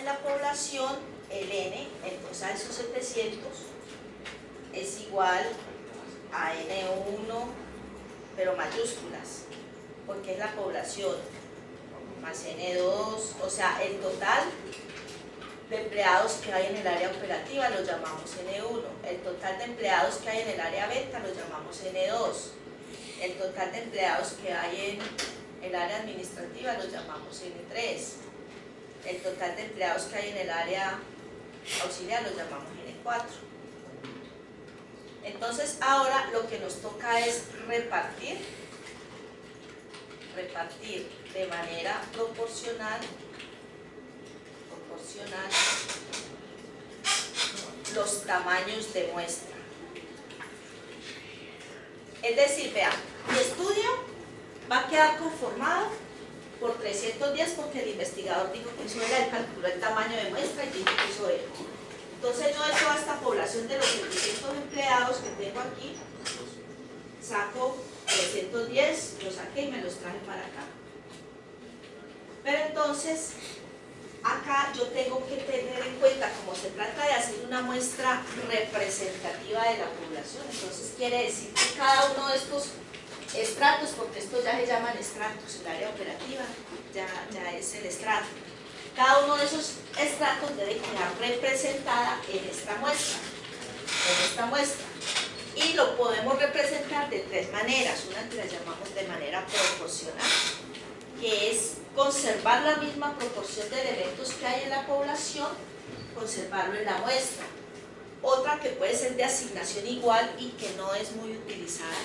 la población, el N, el total de esos 700, es igual a N1, pero mayúsculas, porque es la población, más N2, o sea, el total de empleados que hay en el área operativa lo llamamos N1, el total de empleados que hay en el área venta lo llamamos N2, el total de empleados que hay en el área administrativa lo llamamos N3, el total de empleados que hay en el área auxiliar lo llamamos N4. Entonces ahora lo que nos toca es repartir de manera proporcional los tamaños de muestra. Es decir, vean, mi estudio va a quedar conformado por 310 porque el investigador dijo que eso era, él calculó el tamaño de muestra y dijo que eso era. Entonces yo de toda esta población de los 700 empleados que tengo aquí, saco 310, los saqué y me los traje para acá. Pero entonces, acá yo tengo que tener en cuenta, como se trata de hacer una muestra representativa de la población, entonces quiere decir que cada uno de estos estratos, porque estos ya se llaman estratos, el área operativa ya es el estrato, cada uno de esos estratos debe quedar representada en esta muestra, y lo podemos representar de tres maneras. Una que la llamamos de manera proporcional, que es conservar la misma proporción de elementos que hay en la población, conservarlo en la muestra. Otra que puede ser de asignación igual y que no es muy utilizada,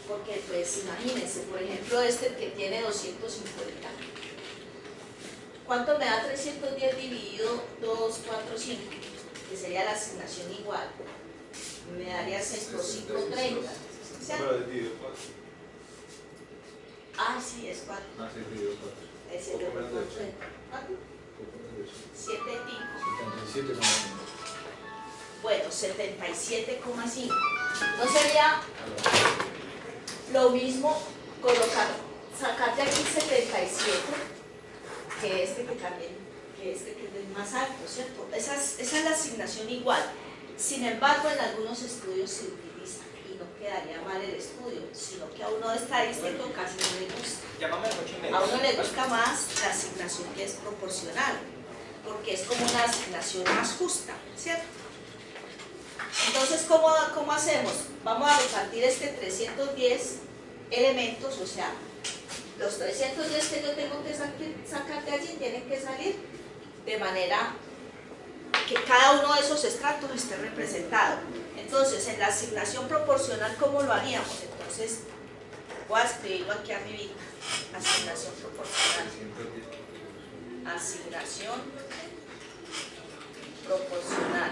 porque pues imagínense, por ejemplo este que tiene 250, ¿cuánto me da 310 dividido 2, 4, 5? Que sería la asignación igual, me daría 6 por 5, 30. Ah, sí, es 4. Ah, 6 dividido 4. Es 7 por 30. ¿Cuánto? 7 y pico. 77,5. Bueno, 77,5. ¿No sería lo mismo sacar de aquí 77 que este que también, que es más alto, ¿cierto? Esa es la asignación igual. Sin embargo, en algunos estudios se utiliza y no quedaría mal el estudio, sino que a uno de estadístico casi no le gusta. A uno le gusta más la asignación que es proporcional, porque es como una asignación más justa, ¿cierto? Entonces, ¿cómo hacemos? Vamos a repartir 310 elementos, o sea, los 310 que yo tengo que sacar de allí tienen que salir de manera que cada uno de esos estratos esté representado. Entonces, en la asignación proporcional, ¿cómo lo haríamos? Entonces, voy a escribirlo aquí arribita, asignación proporcional. Asignación proporcional.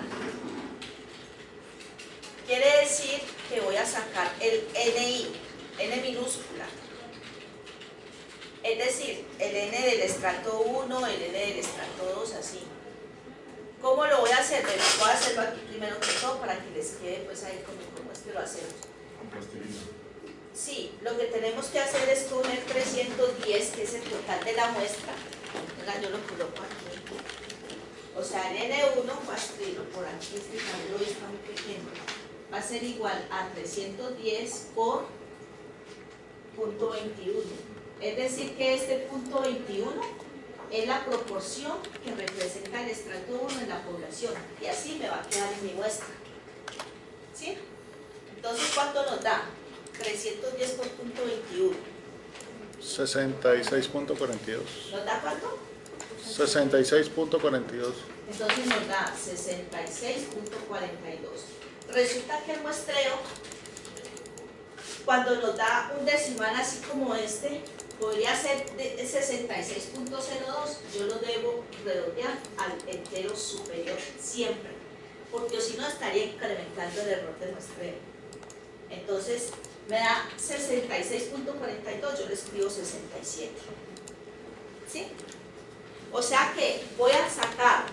Quiere decir que voy a sacar el NI, N minúscula. Es decir, el N del estrato 1, el N del estrato 2, así. ¿Cómo lo voy a hacer? Bueno, voy a hacerlo aquí primero que todo para que les quede pues ahí como es que lo hacemos. Con plastilina. Sí, lo que tenemos que hacer es coger 310, que es el total de la muestra. Yo lo coloco aquí. O sea, el N1, voy a escribirlo por aquí, este tablero está muy pequeño. Va a ser igual a 310 por punto 21. Es decir, que este punto 21 es la proporción que representa el estrato 1 en la población. Y así me va a quedar en mi muestra. ¿Sí? Entonces, ¿cuánto nos da? 310 por punto 21. 66.42. ¿Nos da cuánto? 66.42. Entonces nos da 66.42. Resulta que el muestreo, cuando nos da un decimal así como este, podría ser de 66.02. Yo lo debo redondear al entero superior siempre, porque si no estaría incrementando el error de muestreo. Entonces me da 66.42, yo le escribo 67. ¿Sí? O sea que voy a sacar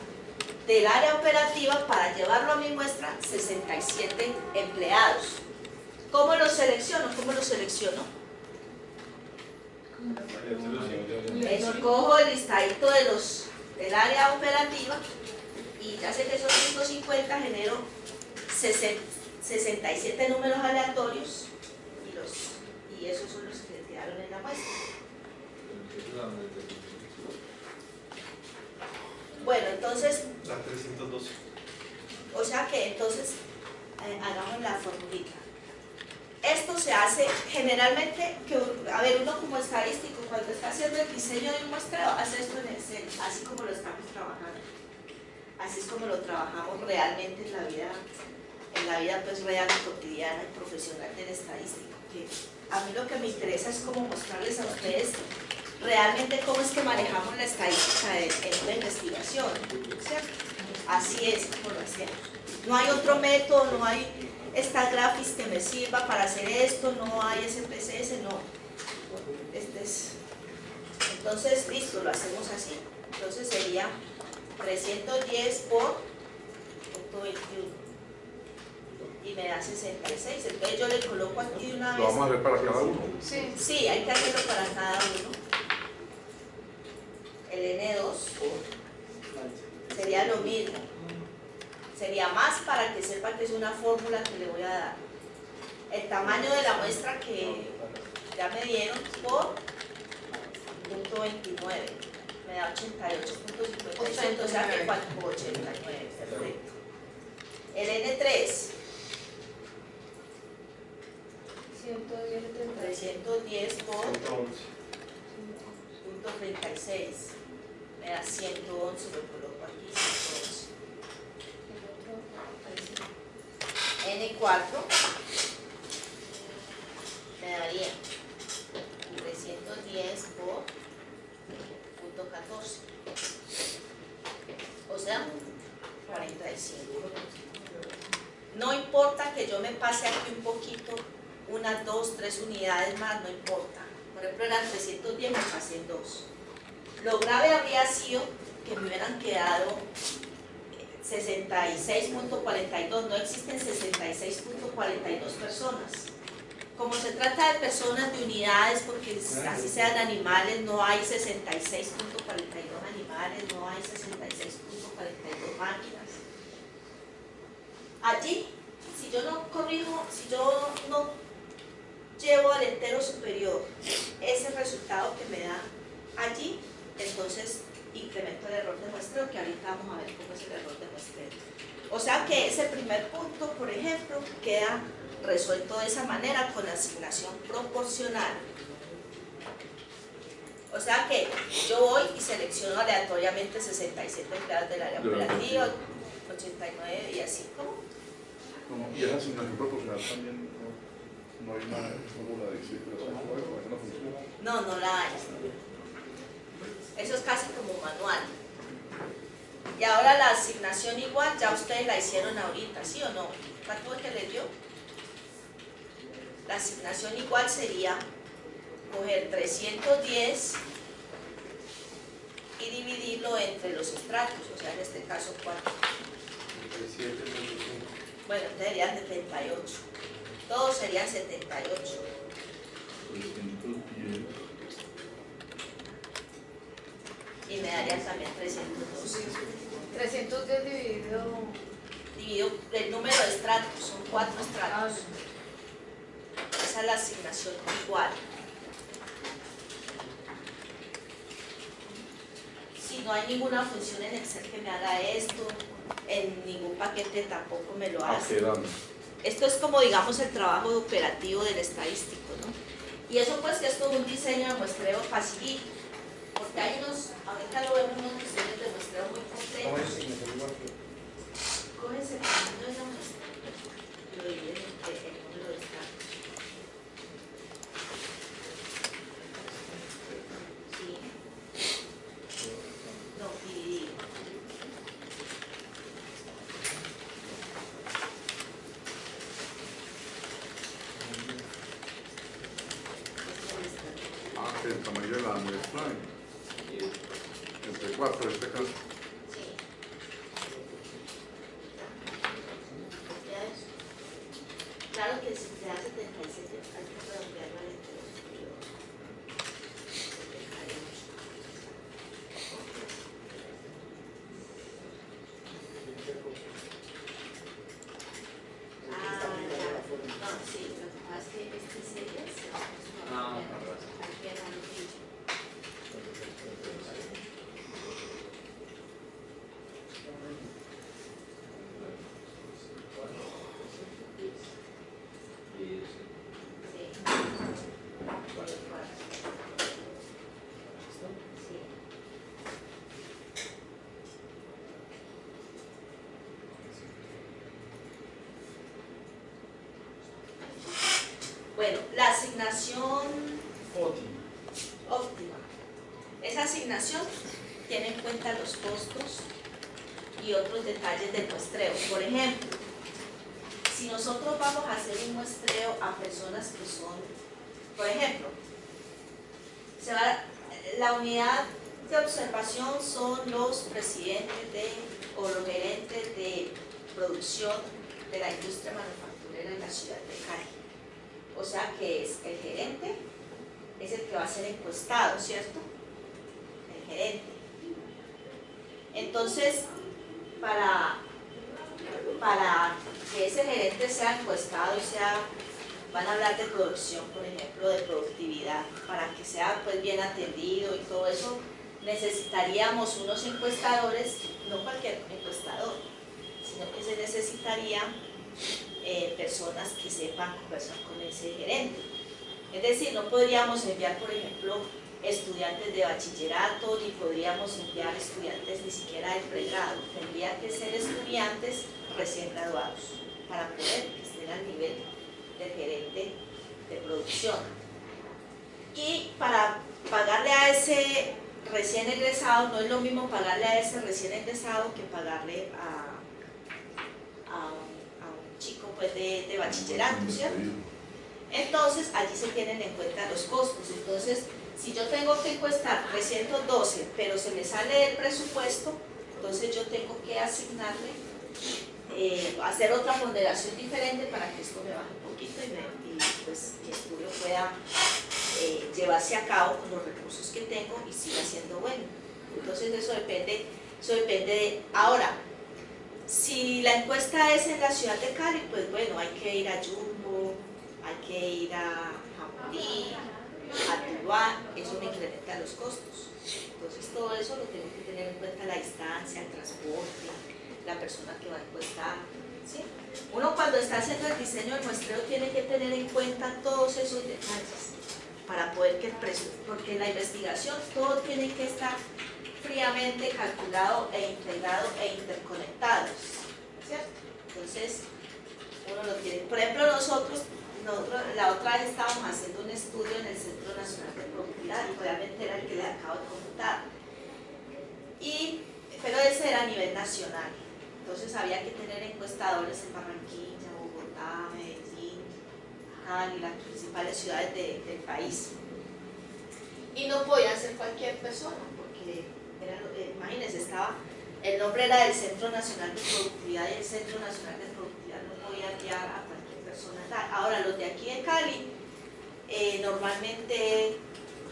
del área operativa para llevarlo a mi muestra 67 empleados. ¿Cómo los selecciono? Eso, cojo el listadito de los del área operativa, y ya sé que son 150, genero 67 números aleatorios, y esos son los que quedaron en la muestra. Bueno, entonces, La 312. o sea que entonces hagamos la formulita. Esto se hace generalmente, a ver, uno como estadístico, cuando está haciendo el diseño de un muestreo, hace esto en Excel, así como lo estamos trabajando. Así es como lo trabajamos realmente en la vida pues real, cotidiana y profesional del estadístico. Que a mí lo que me interesa es cómo mostrarles a ustedes realmente cómo es que manejamos la estadística en una investigación, ¿cierto? Así es como lo hacemos. No hay otro método, no hay esta grafis que me sirva para hacer esto, no hay SPSS, no. Entonces, listo, lo hacemos así. Entonces sería 310 por .21 y me da 66. Entonces yo le coloco aquí de una vez. ¿Lo vamos a hacer para cada uno? Sí, hay que hacerlo para cada uno. El N2 sería lo mismo. Sería más para que sepa que es una fórmula que le voy a dar. El tamaño de la muestra que ya me dieron por .29 me da 88.57, o sea que 89, perfecto. El N3 310 por 111.36 me da 111, lo coloco aquí, 111. N4 me daría 310 por .14, o sea 45. No importa que yo me pase aquí un poquito, unas 2, 3 unidades más, no importa. Por ejemplo, eran 310, me pasé en 2. Lo grave habría sido que me hubieran quedado 66.42, no existen 66.42 personas. Como se trata de personas de unidades, porque así sean animales, no hay 66.42 animales, no hay 66.42 máquinas. Allí, si yo no corrijo, si yo no llevo al entero superior ese resultado que me da allí, entonces incremento el error de muestreo, que ahorita vamos a ver cómo es el error de muestreo. O sea que ese primer punto, por ejemplo, queda resuelto de esa manera con asignación proporcional. O sea que yo voy y selecciono aleatoriamente 67 empleados del área operativa, 89 y así como. Y esa asignación proporcional también no hay una fórmula de cifras, no funciona. No, no la hay. Eso es casi como manual. Y ahora la asignación igual, ya ustedes la hicieron ahorita, ¿sí o no? ¿Cuánto fue que le dio? La asignación igual sería coger 310 y dividirlo entre los estratos, o sea, en este caso 4. Bueno, entonces serían 78. Todos serían 78. 310. Y me darían también 312. 310 dividido El número de estratos, son 4 estratos. Esa es la asignación igual. Si no hay ninguna función en Excel que me haga esto, en ningún paquete tampoco me lo hace. Esto es como, digamos, el trabajo operativo del estadístico, ¿no? Y eso pues que es todo un diseño de muestreo facilito, porque hay unos, ahorita lo vemos, unos diseños de muestreo muy complejos. Coges el tamaño de la muestra y lo divides entre el número de estratos. ¿Sí? No, dividido. El tamaño de la muestra entre 4 es asignación óptima. Esa asignación tiene en cuenta los costos y otros detalles del muestreo. Por ejemplo, si nosotros vamos a hacer un muestreo a personas que son, por ejemplo, la unidad de observación son los presidentes o los gerentes de producción de la industria manufacturera en la ciudad de Cali. O sea que es el gerente, es el que va a ser encuestado, ¿cierto? El gerente. Entonces, para que ese gerente sea encuestado y van a hablar de producción, por ejemplo, de productividad, para que sea pues bien atendido y todo eso, necesitaríamos unos encuestadores, no cualquier encuestador, sino que se necesitarían personas que sepan conversar con ese gerente. Es decir, no podríamos enviar, por ejemplo, estudiantes de bachillerato, ni podríamos enviar estudiantes ni siquiera del pregrado. Tendrían que ser estudiantes recién graduados para poder que estén al nivel del gerente de producción. Y para pagarle a ese recién egresado, no es lo mismo pagarle a ese recién egresado que pagarle a un chico pues, de bachillerato, ¿cierto? Entonces, allí se tienen en cuenta los costos. Entonces, si yo tengo que encuestar 312, pero se me sale del presupuesto, entonces yo tengo que asignarle, hacer otra ponderación diferente para que esto me baje un poquito y pues mi estudio pueda llevarse a cabo con los recursos que tengo y siga siendo bueno. Entonces eso depende de... Ahora, si la encuesta es en la ciudad de Cali, pues bueno, hay que ir a Yumbo, hay que ir a Jamundí, a Tuluá, eso me incrementa los costos. Entonces todo eso lo tengo que tener en cuenta, la distancia, el transporte, la persona que va a encuestar, ¿sí? Uno cuando está haciendo el diseño del muestreo tiene que tener en cuenta todos esos detalles para poder que el precio, porque en la investigación todo tiene que estar fríamente calculado e integrado e interconectado, ¿cierto? Entonces uno lo tiene. Por ejemplo, nosotros la otra vez estábamos haciendo un estudio en el Centro Nacional de Productividad y obviamente era el que le acabo de comentar, pero ese era a nivel nacional. Entonces había que tener encuestadores en Barranquilla, Bogotá, Medellín, Cali, las principales ciudades del país. Y no podía ser cualquier persona, porque imagínense, el nombre era del Centro Nacional de Productividad y el Centro Nacional de Productividad no podía guiar a cualquier persona. Ahora, los de aquí de Cali, normalmente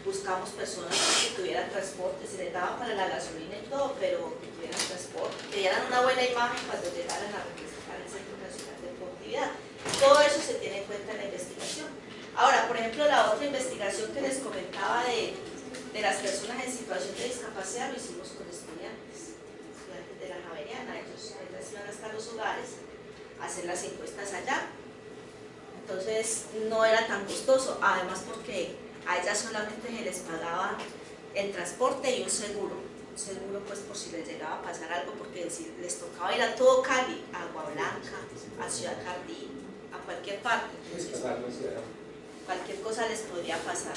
buscamos personas que tuvieran transporte, se les daba para la gasolina y todo, pero que tuvieran transporte, que dieran una buena imagen cuando llegaran a representar el Centro Nacional de Productividad. Todo eso se tiene en cuenta en la investigación. Ahora, por ejemplo, la otra investigación que les comentaba de las personas en situación de discapacidad lo hicimos con estudiantes de la Javeriana. Ellos iban hasta los hogares a hacer las encuestas allá. Entonces no era tan costoso, además porque a ellas solamente se les pagaba el transporte y un seguro pues por si les llegaba a pasar algo, porque si les tocaba ir a todo Cali, a Agua Blanca, a Ciudad Jardín, a cualquier parte, entonces cualquier cosa les podría pasar.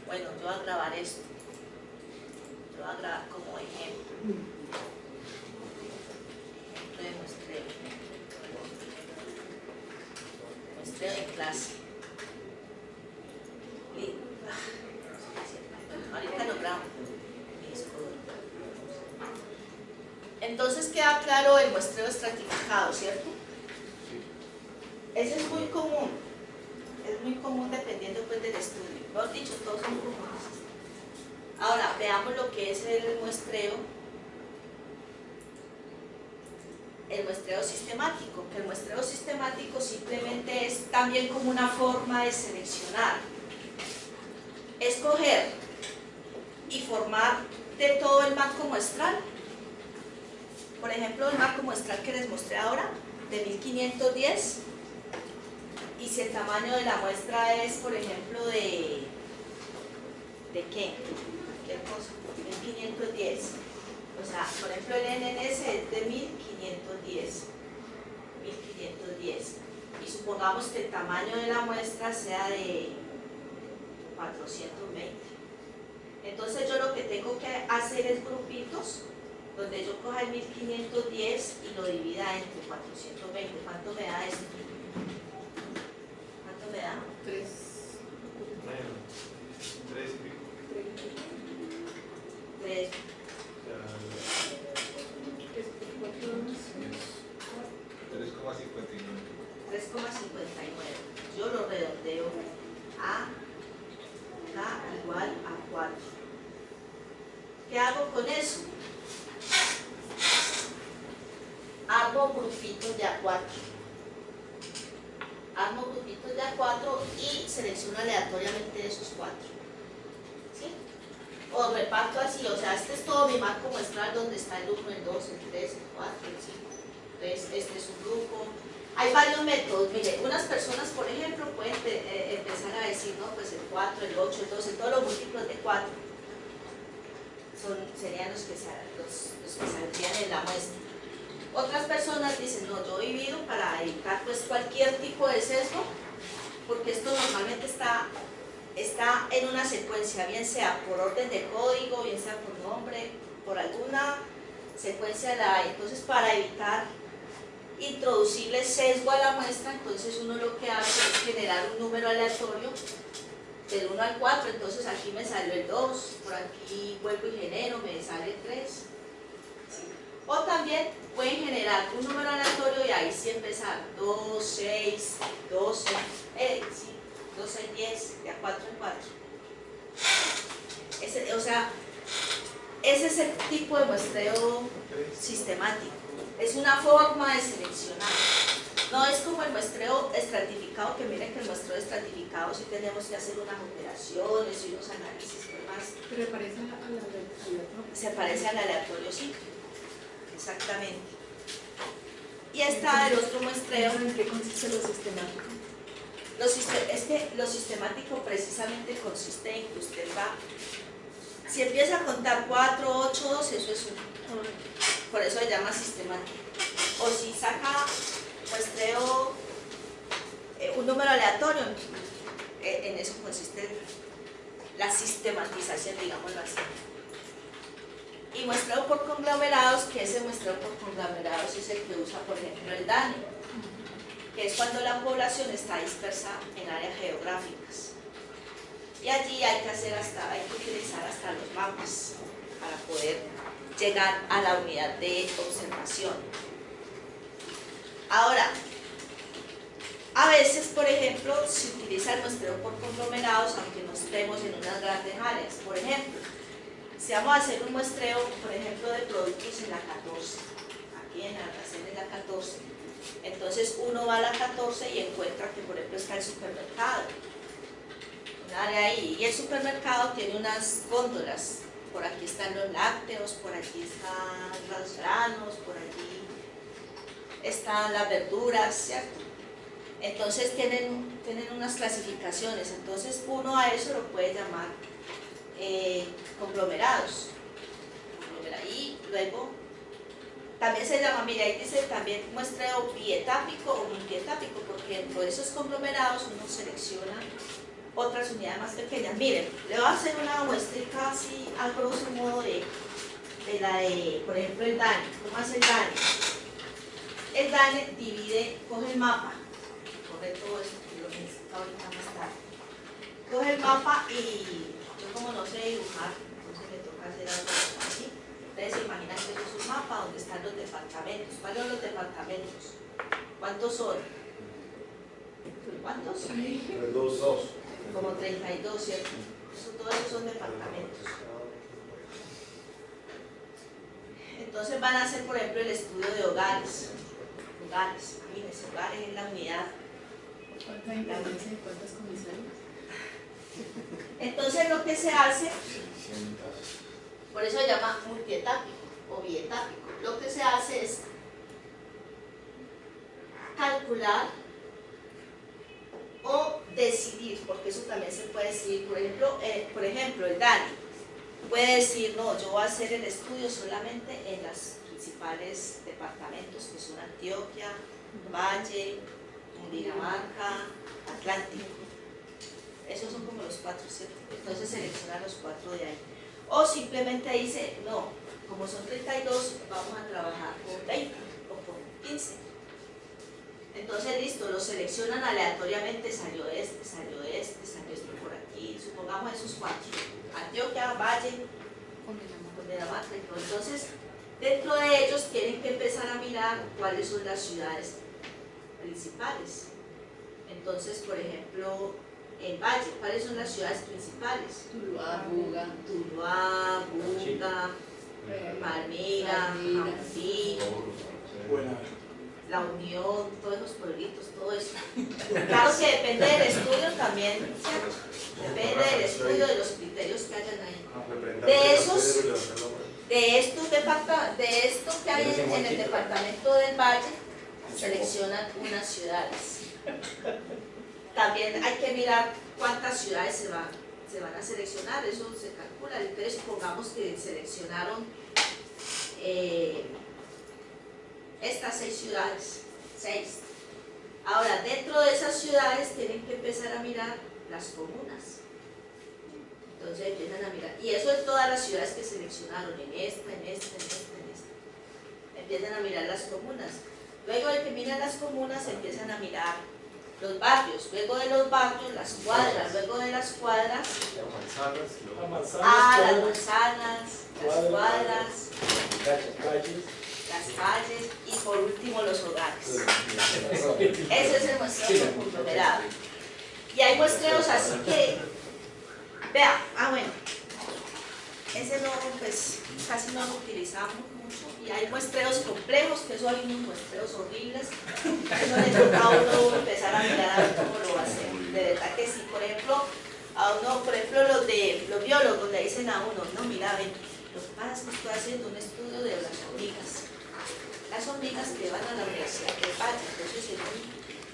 Bueno, yo voy a grabar esto, yo voy a grabar como ejemplo de muestreo en clase. Ahorita lo grabo. Entonces queda claro el muestreo estratificado, ¿cierto? Ese es muy común dependiendo pues del estudio. Lo han dicho, todos son comunes. Ahora, veamos lo que es el muestreo sistemático, que el muestreo sistemático simplemente es también como una forma de seleccionar, escoger y formar de todo el marco muestral. Por ejemplo, el marco muestral que les mostré ahora, de 1510, y si el tamaño de la muestra es, por ejemplo, ¿de qué? ¿Qué cosa? 1510. O sea, por ejemplo, el NNS es de 1510. Y supongamos que el tamaño de la muestra sea de 420. Entonces yo lo que tengo que hacer es grupitos, donde yo coja el 1510 y lo divida entre 420. ¿Cuánto me da esto? ¿Cuánto me da? 3. 3 y pico. 3. 3,59. Yo lo redondeo a K igual a 4. ¿Qué hago con eso? Armo grupitos de A4. Armo grupitos de A4 y selecciono aleatoriamente esos 4. ¿Sí? O reparto así, o sea, este es todo mi marco muestral donde está el 1, el 2, el 3, el 4, el 5. Entonces, este es un grupo. Hay varios métodos. Mire, unas personas, por ejemplo, pueden empezar a decir, no, pues el 4, el 8, el 12, todos los múltiplos de 4 serían los que saldrían en la muestra. Otras personas dicen, no, yo divido para evitar pues cualquier tipo de sesgo, porque esto normalmente está en una secuencia, bien sea por orden de código, bien sea por nombre, por alguna secuencia de la. Entonces, para evitar introducirle sesgo a la muestra, entonces uno lo que hace es generar un número aleatorio del 1 al 4, entonces aquí me salió el 2, por aquí vuelvo y genero, me sale el 3. ¿Sí? O también pueden generar un número aleatorio y ahí sí empezar 2, 6, 12, 12, 10, de a 4 en 4. Ese es el tipo de muestreo sistemático. Es una forma de seleccionar. No es como el muestreo estratificado, que miren que el muestreo estratificado sí tenemos que hacer unas operaciones y unos análisis más. Pero se parece al aleatorio. Se parece al aleatorio, sí. Exactamente. Y está el otro muestreo. ¿En qué consiste lo sistemático? Es que lo sistemático precisamente consiste en que usted va, si empieza a contar 4, 8, 12, eso es 1. Por eso se llama sistemático. O si saca muestreo un número aleatorio, en eso consiste la sistematización, digámoslo así. Y muestreo por conglomerados, que ese muestreo por conglomerados es el que usa, por ejemplo, el DANE, que es cuando la población está dispersa en áreas geográficas. Y allí hay que utilizar hasta los mapas para poder llegar a la unidad de observación. Ahora, a veces, por ejemplo, se utiliza el muestreo por conglomerados, aunque no estemos en unas grandes áreas. Por ejemplo, si vamos a hacer un muestreo, por ejemplo, de productos en la 14, aquí en la almacén de la 14, entonces uno va a la 14 y encuentra que, por ejemplo, está el supermercado, un área ahí, y el supermercado tiene unas góndolas. Por aquí están los lácteos, por aquí están los granos, por allí están las verduras, ¿cierto? Entonces tienen unas clasificaciones, entonces uno a eso lo puede llamar conglomerados. Y luego también se llama, mira, ahí dice también muestreo bietápico o multietápico, porque dentro de esos conglomerados uno selecciona otras unidades más pequeñas. Miren, le voy a hacer una muestrita así al grosso modo de la de, por ejemplo, el DANE. ¿Cómo hace el DANE? El DANE divide, coge el mapa, coge todo eso que lo necesito ahorita más tarde. Coge el mapa y yo como no sé dibujar, entonces me toca hacer algo así. Ustedes se imaginan que eso es un mapa donde están los departamentos. ¿Cuáles son los departamentos? ¿Cuántos son? ¿Cuántos? 2. Como 32, ¿cierto? Todos esos son departamentos. Entonces van a hacer, por ejemplo, el estudio de hogares. Hogares, imagínense, hogares es la unidad. ¿Cuánta importancia y cuántas comisiones? Entonces lo que se hace, por eso se llama multietápico o bietápico, lo que se hace es calcular o decidir, porque eso también se puede decidir. Por ejemplo, el DANE puede decir, no, yo voy a hacer el estudio solamente en los principales departamentos, que son Antioquia, Valle, Cundinamarca, Atlántico. Esos son como los 4, ¿cierto? Entonces selecciona los 4 de ahí. O simplemente dice, no, como son 32, vamos a trabajar con 20 o con 15. Entonces, listo, los seleccionan aleatoriamente, salió este por aquí, supongamos esos 4. Antioquia, Valle, Cundinamarca y todo. Entonces, dentro de ellos tienen que empezar a mirar cuáles son las ciudades principales. Entonces, por ejemplo, en Valle, ¿cuáles son las ciudades principales? Tuluá, Buga, Tuluá, Buga, Palmira, Jamundí, La Unión, todos esos pueblitos, todo eso. Claro que depende del estudio también, ¿cierto? Depende del estudio, de los criterios que hayan ahí. De estos que hay en el departamento del Valle, seleccionan unas ciudades. También hay que mirar cuántas ciudades se van a seleccionar, eso se calcula. Entonces supongamos que seleccionaron estas 6 ciudades, 6. Ahora, dentro de esas ciudades tienen que empezar a mirar las comunas. Entonces empiezan a mirar, y eso es todas las ciudades que seleccionaron, en esta. Empiezan a mirar las comunas. Luego de que miran las comunas, empiezan a mirar los barrios, luego de los barrios, las cuadras, luego de las cuadras, las manzanas, las cuadras, las calles y por último los hogares. Ese es el muestreo por conglomerado. Y hay muestreos así que, vea, bueno, ese no, pues casi no lo utilizamos mucho. Y hay muestreos complejos, que eso hay unos muestreos horribles, que no le toca a uno empezar a mirar a ver cómo lo va a hacer. De verdad que sí, por ejemplo, los biólogos le dicen a uno, no, mira, ven, lo que pasa es que estoy haciendo un estudio de las hormigas. Las hormigas que van a la Universidad del Valle, entonces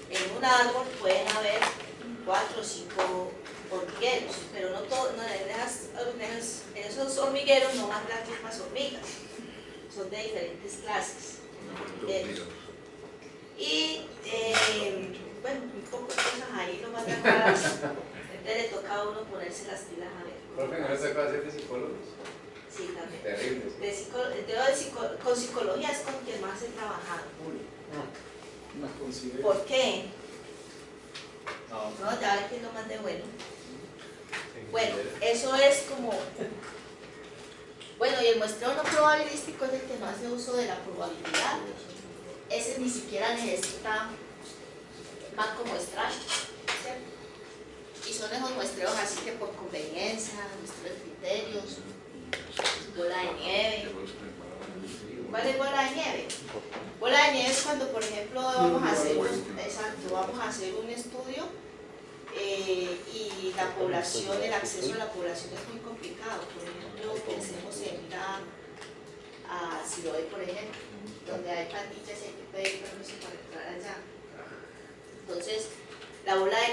en un árbol pueden haber 4 o 5 hormigueros, pero no en esos hormigueros no van las mismas hormigas, son de diferentes clases. Y bueno, muy pocas cosas ahí lo más raras, entonces le toca a uno ponerse las pilas a ver. ¿Por qué no les toca hacer de psicólogos? Sí, también. Terribles. Con psicología es con quien más he trabajado. No considero. ¿Por qué? No, ya ven que es lo más de bueno. Bueno, eso es como... Bueno, y el muestreo no probabilístico es el que no hace uso de la probabilidad. Ese ni siquiera necesita banco muestral, ¿cierto? Y son esos muestreos así que por conveniencia, muestreos de criterios, bola de nieve. ¿Cuál es bola de nieve? Bola de nieve es cuando, por ejemplo, vamos a hacer un estudio y la población, el acceso a la población es muy complicado. Por ejemplo, pensemos en ir a Siloé, por ejemplo, donde hay pandillas y hay que pedir permiso para entrar allá. Entonces, la bola de